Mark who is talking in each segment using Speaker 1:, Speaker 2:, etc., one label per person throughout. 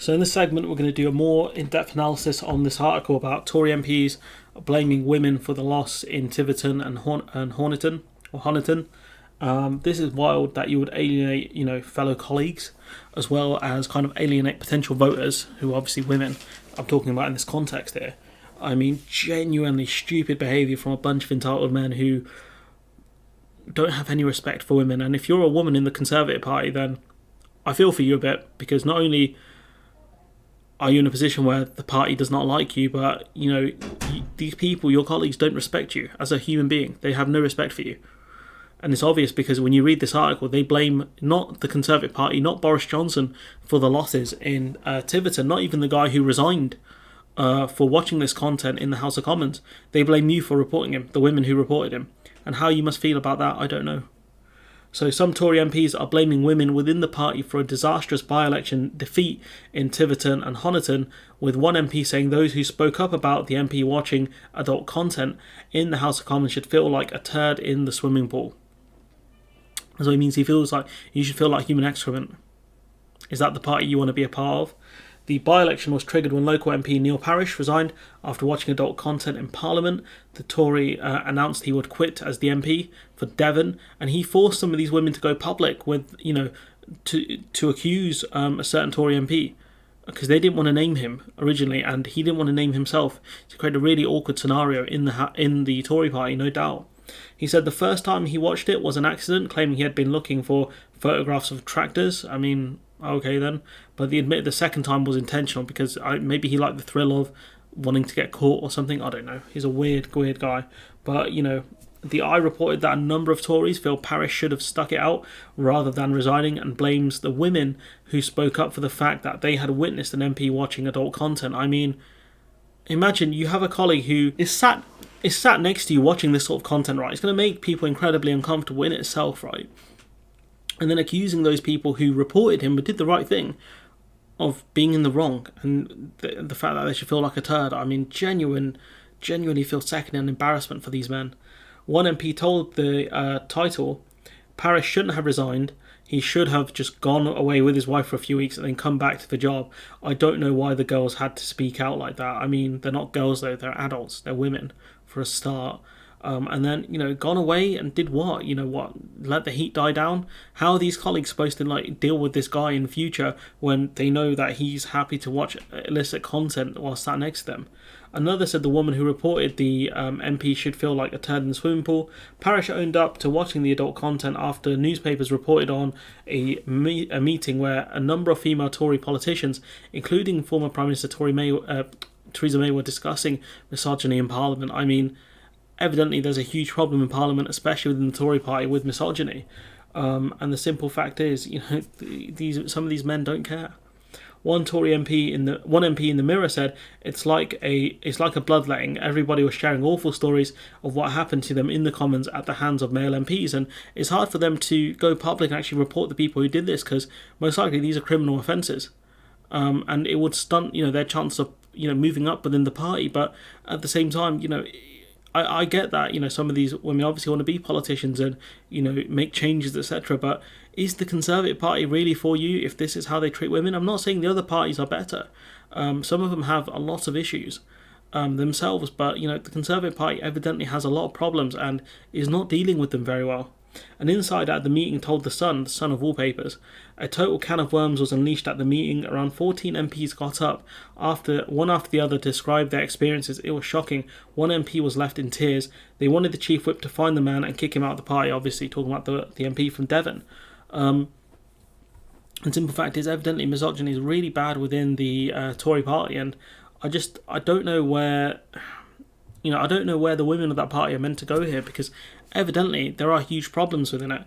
Speaker 1: So in this segment, we're going to do a more in-depth analysis on this article about Tory MPs blaming women for the loss in Tiverton and Honiton. This is wild that you would alienate, fellow colleagues, as well as kind of alienate potential voters who are obviously women. I'm talking about in this context here. I mean, genuinely stupid behaviour from a bunch of entitled men who don't have any respect for women. And if you're a woman in the Conservative Party, then I feel for you a bit, because not only are you in a position where the party does not like you, but, these people, your colleagues, don't respect you as a human being. They have no respect for you. And it's obvious because when you read this article, they blame not the Conservative Party, not Boris Johnson for the losses in Tiverton, not even the guy who resigned for watching this content in the House of Commons. They blame you for reporting him, the women who reported him. And how you must feel about that, I don't know. So some Tory MPs are blaming women within the party for a disastrous by-election defeat in Tiverton and Honiton, with one MP saying those who spoke up about the MP watching adult content in the House of Commons should feel like a turd in the swimming pool. So it means he feels like you should feel like human excrement. Is that the party you want to be a part of? The by-election was triggered when local MP Neil Parish resigned after watching adult content in Parliament. The Tory announced he would quit as the MP for Devon, and he forced some of these women to go public with, to accuse a certain Tory MP, because they didn't want to name him originally, and he didn't want to name himself, to create a really awkward scenario in the Tory party, no doubt. He said the first time he watched it was an accident, claiming he had been looking for photographs of tractors. I mean, okay then. But he admitted the second time was intentional, because maybe he liked the thrill of wanting to get caught or something. I don't know. He's a weird guy. But, the Eye reported that a number of Tories feel Parish should have stuck it out rather than resigning, and blames the women who spoke up for the fact that they had witnessed an MP watching adult content. I mean, imagine you have a colleague who is sat next to you watching this sort of content, right? It's going to make people incredibly uncomfortable in itself, right? And then accusing those people who reported him but did the right thing of being in the wrong, and the fact that they should feel like a turd. I mean, genuinely feel second-hand embarrassment for these men. One MP told the title, Parish shouldn't have resigned. He should have just gone away with his wife for a few weeks and then come back to the job. I don't know why the girls had to speak out like that. I mean, they're not girls though, they're adults, they're women for a start. And then, gone away and did what? Let the heat die down? How are these colleagues supposed to, deal with this guy in the future when they know that he's happy to watch illicit content while sat next to them? Another said the woman who reported the MP should feel like a turd in the swimming pool. Parish owned up to watching the adult content after newspapers reported on a meeting where a number of female Tory politicians, including former Prime Minister Theresa May, were discussing misogyny in Parliament. I mean, evidently there's a huge problem in Parliament, especially within the Tory party, with misogyny. And the simple fact is, some of these men don't care. One MP in the Mirror said it's like a bloodletting. Everybody was sharing awful stories of what happened to them in the Commons at the hands of male MPs, and it's hard for them to go public and actually report the people who did this, because most likely these are criminal offences, and it would stunt their chance of moving up within the party. But at the same time, I get that some of these women obviously want to be politicians and make changes, etc. But is the Conservative Party really for you if this is how they treat women? I'm not saying the other parties are better. Some of them have a lot of issues themselves, but the Conservative Party evidently has a lot of problems and is not dealing with them very well. An insider at the meeting told The Sun of all papers, a total can of worms was unleashed at the meeting. Around 14 MPs got up one after the other to describe their experiences. It was shocking. One MP was left in tears. They wanted the chief whip to find the man and kick him out of the party, obviously talking about the MP from Devon. And simple fact is, evidently misogyny is really bad within the Tory party, and I don't know where the women of that party are meant to go here, because evidently there are huge problems within it.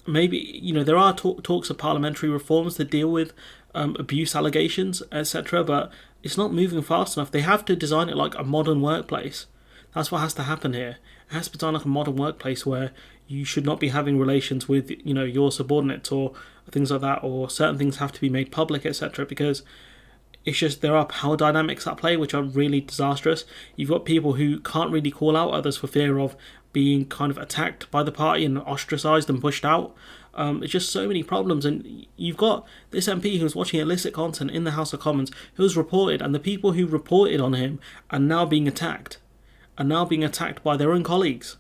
Speaker 1: Maybe there are talks of parliamentary reforms to deal with abuse allegations, etc., but it's not moving fast enough. They have to design it like a modern workplace. That's what has to happen here. It has to be done like a modern workplace where you should not be having relations with your subordinates or things like that, or certain things have to be made public, etc., because it's just there are power dynamics at play which are really disastrous. You've got people who can't really call out others for fear of being kind of attacked by the party and ostracised and pushed out. It's just so many problems, and you've got this MP who's watching illicit content in the House of Commons, who's reported, and the people who reported on him are now being attacked, by their own colleagues.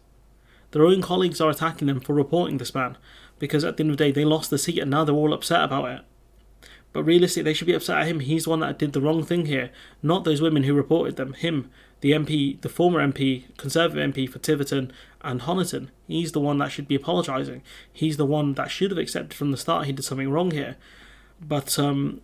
Speaker 1: Their own colleagues are attacking them for reporting this man, because at the end of the day, they lost the seat and now they're all upset about it. But realistically, they should be upset at him. He's the one that did the wrong thing here, not those women who reported them. Him, the MP, the former MP, Conservative MP for Tiverton and Honiton. He's the one that should be apologising. He's the one that should have accepted from the start he did something wrong here. But, in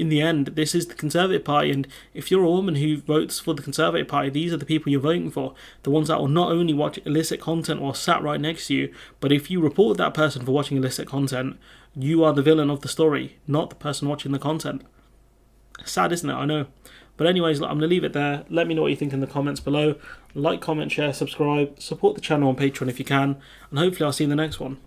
Speaker 1: the end, this is the Conservative Party, and if you're a woman who votes for the Conservative Party, these are the people you're voting for. The ones that will not only watch illicit content while sat right next to you, but if you report that person for watching illicit content, you are the villain of the story, not the person watching the content. Sad, isn't it? I know. But anyways, I'm going to leave it there. Let me know what you think in the comments below. Like, comment, share, subscribe. Support the channel on Patreon if you can. And hopefully I'll see you in the next one.